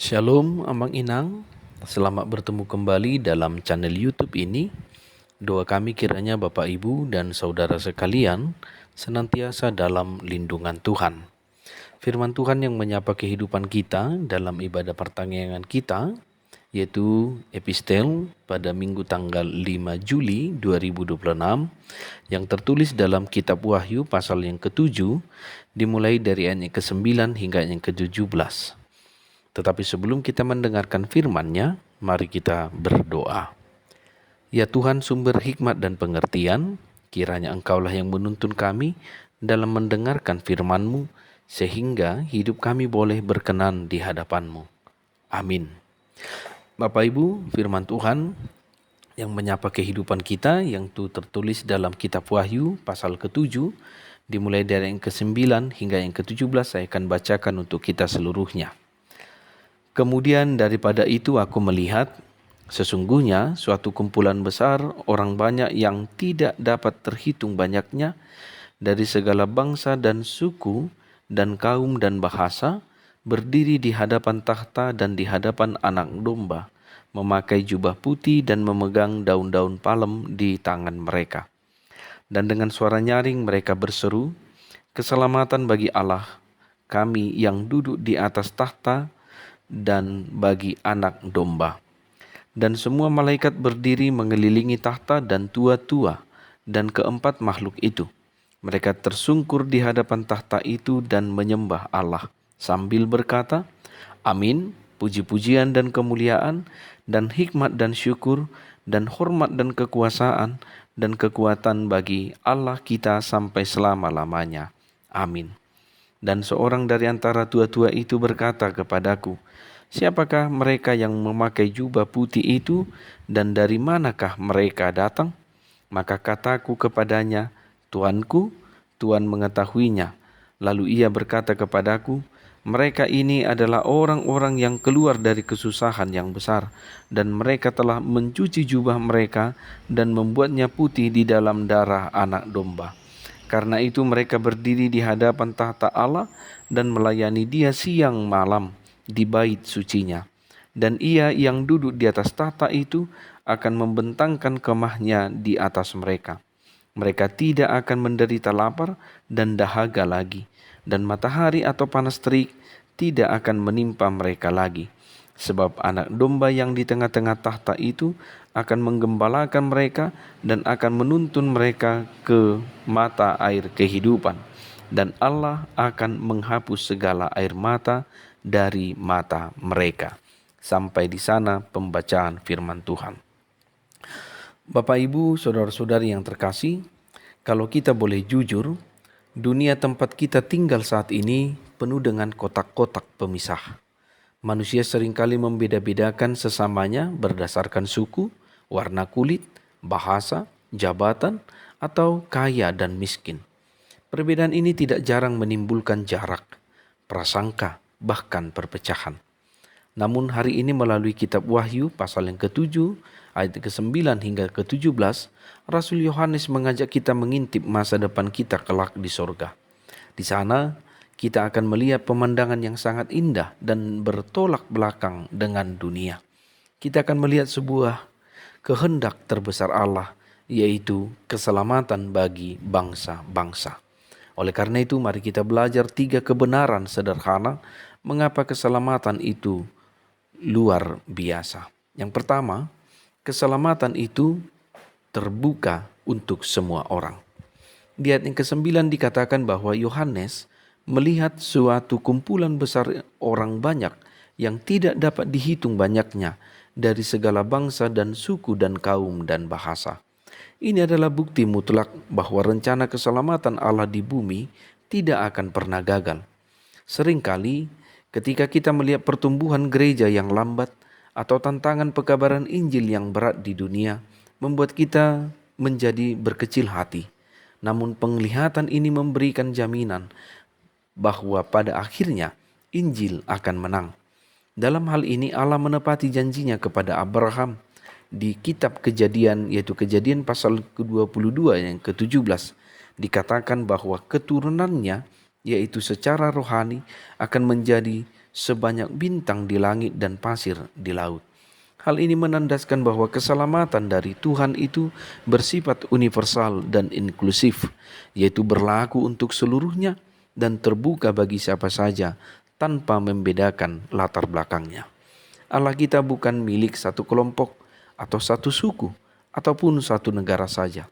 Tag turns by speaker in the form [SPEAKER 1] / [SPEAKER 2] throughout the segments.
[SPEAKER 1] Shalom Amang Inang, selamat bertemu kembali dalam channel YouTube ini. Doa kami kiranya Bapak Ibu dan saudara sekalian senantiasa dalam lindungan Tuhan. Firman Tuhan yang menyapa kehidupan kita dalam ibadah pertanyaan kita, yaitu epistel pada Minggu tanggal 5 Juli 2026 yang tertulis dalam kitab Wahyu pasal yang ke-7 dimulai dari ayat yang ke-9 hingga yang ke-17. Tetapi sebelum kita mendengarkan firman-Nya, mari kita berdoa. Ya Tuhan, sumber hikmat dan pengertian, kiranya Engkaulah yang menuntun kami dalam mendengarkan firman-Mu, sehingga hidup kami boleh berkenan di hadapan-Mu. Amin. Bapak Ibu, firman Tuhan yang menyapa kehidupan kita, yang tertulis dalam kitab Wahyu pasal ke-7, dimulai dari yang ke-9 hingga yang ke-17, saya akan bacakan untuk kita seluruhnya. Kemudian daripada itu aku melihat, sesungguhnya suatu kumpulan besar orang banyak yang tidak dapat terhitung banyaknya dari segala bangsa dan suku dan kaum dan bahasa berdiri di hadapan takhta dan di hadapan anak domba, memakai jubah putih dan memegang daun-daun palem di tangan mereka. Dan dengan suara nyaring mereka berseru, "Keselamatan bagi Allah kami yang duduk di atas takhta dan bagi anak domba." Dan semua malaikat berdiri mengelilingi takhta dan tua-tua dan keempat makhluk itu. Mereka tersungkur di hadapan takhta itu dan menyembah Allah sambil berkata, "Amin, puji-pujian dan kemuliaan dan hikmat dan syukur dan hormat dan kekuasaan dan kekuatan bagi Allah kita sampai selama-lamanya. Amin." Dan seorang dari antara tua-tua itu berkata kepadaku, "Siapakah mereka yang memakai jubah putih itu dan dari manakah mereka datang?" Maka kataku kepadanya, "Tuanku, Tuhan mengetahuinya." Lalu ia berkata kepadaku, "Mereka ini adalah orang-orang yang keluar dari kesusahan yang besar, dan mereka telah mencuci jubah mereka dan membuatnya putih di dalam darah anak domba. Karena itu mereka berdiri di hadapan tahta Allah dan melayani Dia siang malam di bait sucinya. Dan Ia yang duduk di atas tahta itu akan membentangkan kemahnya di atas mereka. Mereka tidak akan menderita lapar dan dahaga lagi, dan matahari atau panas terik tidak akan menimpa mereka lagi. Sebab anak domba yang di tengah-tengah tahta itu akan menggembalakan mereka dan akan menuntun mereka ke mata air kehidupan. Dan Allah akan menghapus segala air mata dari mata mereka." Sampai di sana pembacaan firman Tuhan. Bapak Ibu, saudara-saudari yang terkasih, kalau kita boleh jujur, dunia tempat kita tinggal saat ini penuh dengan kotak-kotak pemisah. Manusia seringkali membeda-bedakan sesamanya berdasarkan suku, warna kulit, bahasa, jabatan, atau kaya dan miskin. Perbedaan ini tidak jarang menimbulkan jarak, prasangka, bahkan perpecahan. Namun hari ini melalui kitab Wahyu pasal yang ke-7, ayat ke-9 hingga ke-17, Rasul Yohanes mengajak kita mengintip masa depan kita kelak di sorga. Di sana kita akan melihat pemandangan yang sangat indah dan bertolak belakang dengan dunia. Kita akan melihat sebuah kehendak terbesar Allah, yaitu keselamatan bagi bangsa-bangsa. Oleh karena itu, mari kita belajar 3 kebenaran sederhana mengapa keselamatan itu luar biasa. Yang pertama, keselamatan itu terbuka untuk semua orang. Di ayat yang ke-9 dikatakan bahwa Yohanes melihat suatu kumpulan besar orang banyak yang tidak dapat dihitung banyaknya dari segala bangsa dan suku dan kaum dan bahasa. Ini adalah bukti mutlak bahwa rencana keselamatan Allah di bumi tidak akan pernah gagal. Seringkali ketika kita melihat pertumbuhan gereja yang lambat atau tantangan pekabaran Injil yang berat di dunia, membuat kita menjadi berkecil hati. Namun penglihatan ini memberikan jaminan bahwa pada akhirnya Injil akan menang. Dalam hal ini Allah menepati janjinya kepada Abraham di kitab Kejadian, yaitu Kejadian pasal ke-22 yang ke-17. Dikatakan bahwa keturunannya, yaitu secara rohani, akan menjadi sebanyak bintang di langit dan pasir di laut. Hal ini menandaskan bahwa keselamatan dari Tuhan itu bersifat universal dan inklusif, yaitu berlaku untuk seluruhnya dan terbuka bagi siapa saja tanpa membedakan latar belakangnya. Allah kita bukan milik satu kelompok atau satu suku ataupun satu negara saja.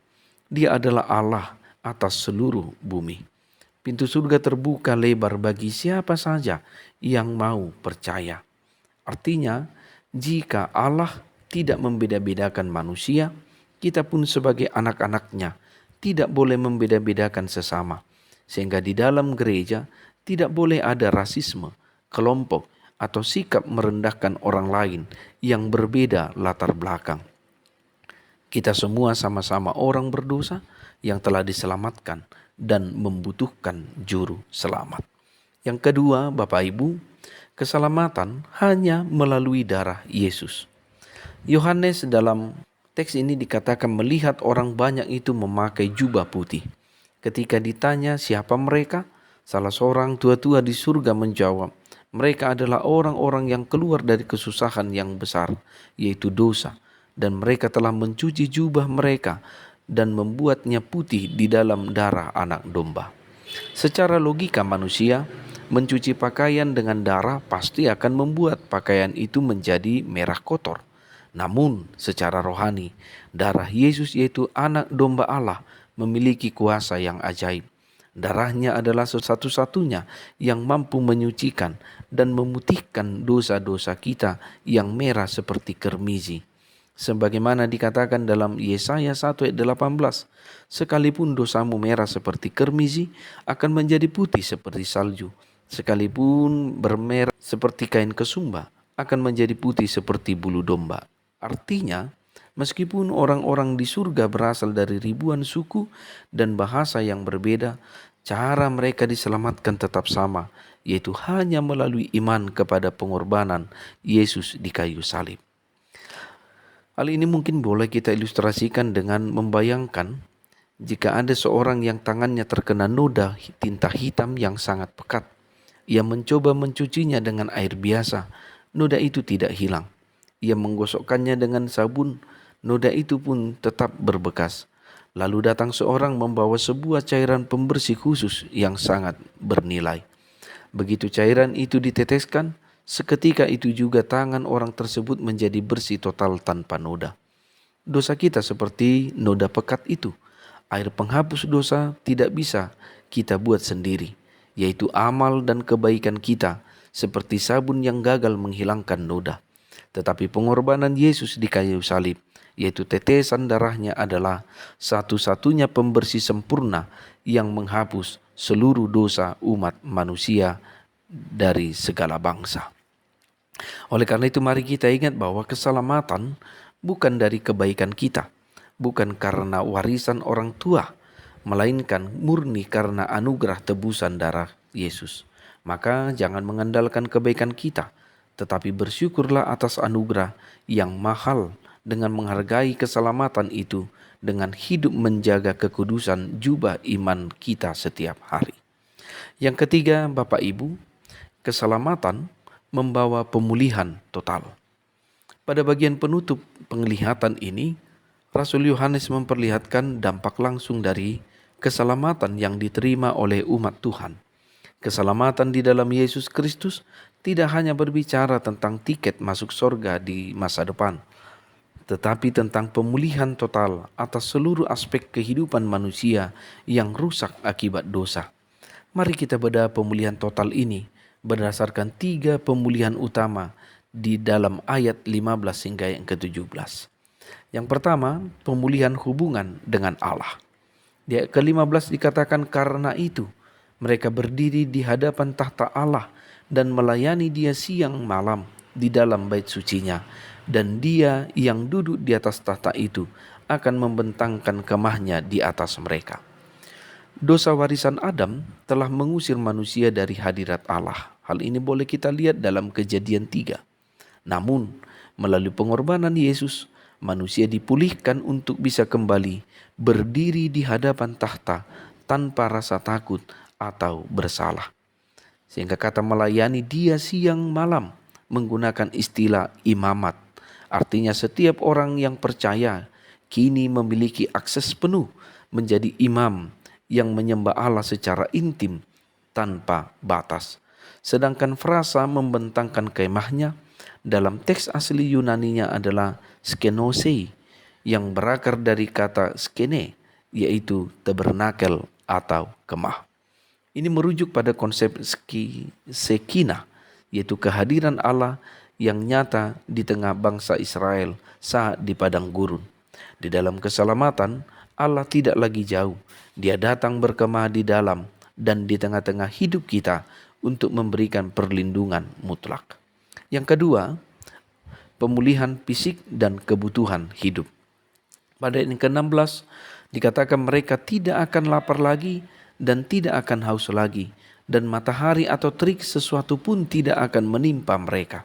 [SPEAKER 1] Dia adalah Allah atas seluruh bumi. Pintu surga terbuka lebar bagi siapa saja yang mau percaya. Artinya, jika Allah tidak membeda-bedakan manusia, kita pun sebagai anak-anaknya tidak boleh membeda-bedakan sesama. Sehingga di dalam gereja tidak boleh ada rasisme, kelompok, atau sikap merendahkan orang lain yang berbeda latar belakang. Kita semua sama-sama orang berdosa yang telah diselamatkan dan membutuhkan juru selamat. Yang kedua, Bapak Ibu, keselamatan hanya melalui darah Yesus. Yohanes dalam teks ini dikatakan melihat orang banyak itu memakai jubah putih. Ketika ditanya siapa mereka, salah seorang tua-tua di surga menjawab, mereka adalah orang-orang yang keluar dari kesusahan yang besar, yaitu dosa, dan mereka telah mencuci jubah mereka dan membuatnya putih di dalam darah anak domba. Secara logika manusia, mencuci pakaian dengan darah pasti akan membuat pakaian itu menjadi merah kotor. Namun secara rohani, darah Yesus yaitu anak domba Allah memiliki kuasa yang ajaib. Darahnya adalah satu-satunya yang mampu menyucikan dan memutihkan dosa-dosa kita yang merah seperti kermizi. Sebagaimana dikatakan dalam Yesaya 1 ayat 18, sekalipun dosamu merah seperti kermizi akan menjadi putih seperti salju. Sekalipun bermerah seperti kain kesumba akan menjadi putih seperti bulu domba. Artinya, meskipun orang-orang di surga berasal dari ribuan suku dan bahasa yang berbeda, cara mereka diselamatkan tetap sama, yaitu hanya melalui iman kepada pengorbanan Yesus di kayu salib. Hal ini mungkin boleh kita ilustrasikan dengan membayangkan jika ada seorang yang tangannya terkena noda tinta hitam yang sangat pekat. Ia mencoba mencucinya dengan air biasa, noda itu tidak hilang. Ia menggosokkannya dengan sabun, noda itu pun tetap berbekas. Lalu datang seorang membawa sebuah cairan pembersih khusus yang sangat bernilai. Begitu cairan itu diteteskan, seketika itu juga tangan orang tersebut menjadi bersih total tanpa noda. Dosa kita seperti noda pekat itu. Air penghapus dosa tidak bisa kita buat sendiri, yaitu amal dan kebaikan kita seperti sabun yang gagal menghilangkan noda. Tetapi pengorbanan Yesus di kayu salib, yaitu tetesan darahnya adalah satu-satunya pembersih sempurna yang menghapus seluruh dosa umat manusia dari segala bangsa. Oleh karena itu mari kita ingat bahwa keselamatan bukan dari kebaikan kita, bukan karena warisan orang tua, melainkan murni karena anugerah tebusan darah Yesus. Maka jangan mengandalkan kebaikan kita, tetapi bersyukurlah atas anugerah yang mahal dengan menghargai keselamatan itu dengan hidup menjaga kekudusan jubah iman kita setiap hari. Yang ketiga, Bapak Ibu, keselamatan membawa pemulihan total. Pada bagian penutup penglihatan ini, Rasul Yohanes memperlihatkan dampak langsung dari keselamatan yang diterima oleh umat Tuhan. Keselamatan di dalam Yesus Kristus tidak hanya berbicara tentang tiket masuk surga di masa depan, tetapi tentang pemulihan total atas seluruh aspek kehidupan manusia yang rusak akibat dosa. Mari kita bedah pemulihan total ini berdasarkan 3 pemulihan utama di dalam ayat 15 hingga yang ke-17. Yang pertama, pemulihan hubungan dengan Allah. Di ayat ke-15 dikatakan, karena itu mereka berdiri di hadapan tahta Allah dan melayani Dia siang malam di dalam bait sucinya, dan Dia yang duduk di atas tahta itu akan membentangkan kemahnya di atas mereka. Dosa warisan Adam telah mengusir manusia dari hadirat Allah. Hal ini boleh kita lihat dalam Kejadian 3. Namun, melalui pengorbanan Yesus, manusia dipulihkan untuk bisa kembali berdiri di hadapan tahta tanpa rasa takut atau bersalah. Sehingga kata melayani dia siang malam menggunakan istilah imamat. Artinya setiap orang yang percaya kini memiliki akses penuh menjadi imam yang menyembah Allah secara intim tanpa batas. Sedangkan frasa membentangkan kemahnya dalam teks asli Yunaninya adalah skenosei yang berakar dari kata skene, yaitu tabernakel atau kemah. Ini merujuk pada konsep sekina, yaitu kehadiran Allah yang nyata di tengah bangsa Israel saat di padang gurun. Di dalam keselamatan, Allah tidak lagi jauh. Dia datang berkemah di dalam dan di tengah-tengah hidup kita untuk memberikan perlindungan mutlak. Yang kedua, pemulihan fisik dan kebutuhan hidup. Pada ayat ke-16 dikatakan mereka tidak akan lapar lagi dan tidak akan haus lagi, dan matahari atau terik sesuatu pun tidak akan menimpa mereka.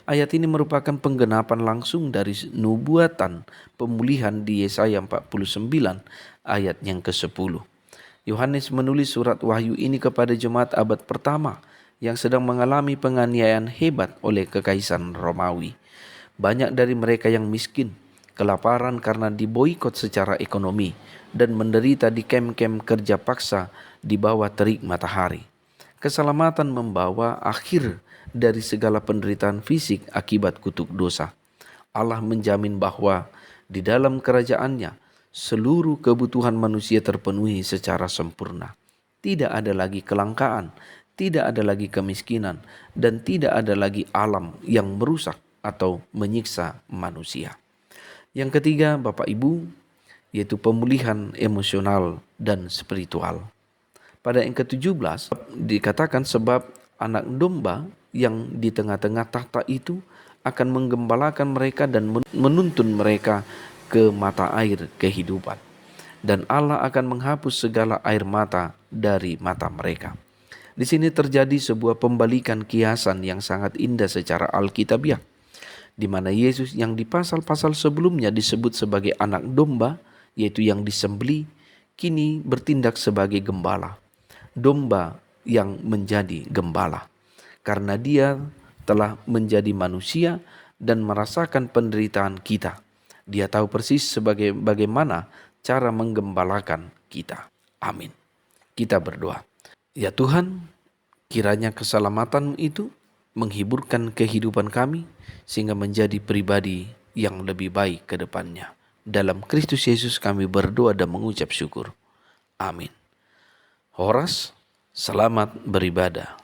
[SPEAKER 1] Ayat ini merupakan penggenapan langsung dari nubuatan pemulihan di Yesaya 49 ayat yang ke-10. Yohanes menulis surat wahyu ini kepada jemaat abad pertama yang sedang mengalami penganiayaan hebat oleh kekaisaran Romawi. Banyak dari mereka yang miskin, kelaparan karena diboikot secara ekonomi, dan menderita di kem-kem kerja paksa di bawah terik matahari. Keselamatan membawa akhir dari segala penderitaan fisik akibat kutuk dosa. Allah menjamin bahwa di dalam kerajaannya seluruh kebutuhan manusia terpenuhi secara sempurna. Tidak ada lagi kelangkaan, tidak ada lagi kemiskinan, dan tidak ada lagi alam yang merusak atau menyiksa manusia. Yang ketiga, Bapak Ibu, yaitu pemulihan emosional dan spiritual. Pada yang ke-17 dikatakan sebab anak domba yang di tengah-tengah tahta itu akan menggembalakan mereka dan menuntun mereka ke mata air kehidupan. Dan Allah akan menghapus segala air mata dari mata mereka. Di sini terjadi sebuah pembalikan kiasan yang sangat indah secara alkitabiah, di mana Yesus yang di pasal-pasal sebelumnya disebut sebagai anak domba, yaitu yang disembelih, kini bertindak sebagai gembala. Domba yang menjadi gembala. Karena dia telah menjadi manusia dan merasakan penderitaan kita. Dia tahu persis bagaimana cara menggembalakan kita. Amin. Kita berdoa. Ya Tuhan, kiranya keselamatan itu menghiburkan kehidupan kami sehingga menjadi pribadi yang lebih baik ke depannya. Dalam Kristus Yesus kami berdoa dan mengucap syukur. Amin. Horas, selamat beribadah.